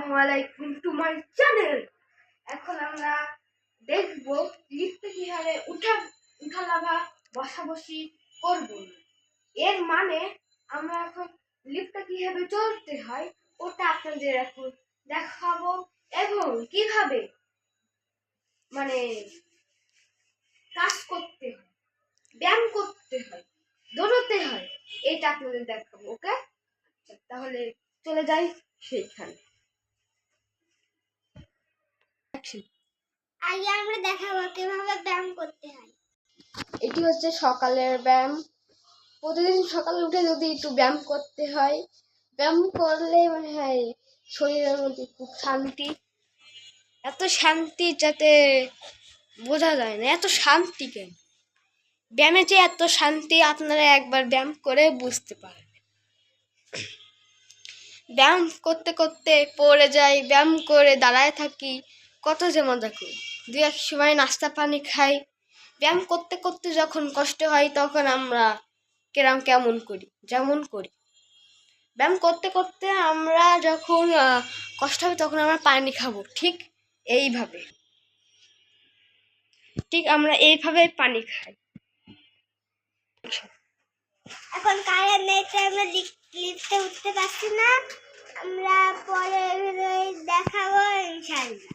আসসালামু আলাইকুম to my channel. এখন আমরা দেখব লিফটে কিভাবে উঠা বসাবসি করব। এর মানে আমরা এখন লিফটে কিভাবে চলতে হয় ওটা আপনাদের এখন দেখাবো, এবং কিভাবে মানে কাজ করতে হয়, ব্যায়াম করতে হয়, দৌড়তে হয়, এটা আপনাদের দেখাবো। ওকে, তাহলে চলে যাই সেইখানে। আগে আমরা দেখাবো কিভাবে ব্যায়াম করতে হয়। এটি হচ্ছে সকালের ব্যায়াম। প্রতিদিন সকালে উঠে যদি একটু ব্যায়াম করতে হয়, ব্যায়াম করলে মনে হয় শরীরের মধ্যে খুব শান্তি, এত শান্তি যাতে বোঝা যায় না, এত শান্তি কেন। ব্যায়ামে যে এত শান্তি আপনারা একবার ব্যায়াম করে বুঝতে পারবেন। ব্যায়াম করতে করতে পড়ে যাই, ব্যায়াম করে দাঁড়ায় থাকি, কত যে মজা করি। দু এক সময় নাস্তা পানি খাই। ব্যায়াম করতে করতে যখন কষ্ট হয় তখন আমরা কেমন করি, যেমন করি। ব্যায়াম করতে করতে আমরা যখন কষ্ট হবে তখন আমরা পানি খাবো, ঠিক এইভাবে, ঠিক আমরা এইভাবে পানি খাই। এখন কারেন্ট নেই, আমরা লিফটে উঠতে পারছি না। আমরা পরে দেখাবো ইনশাআল্লাহ।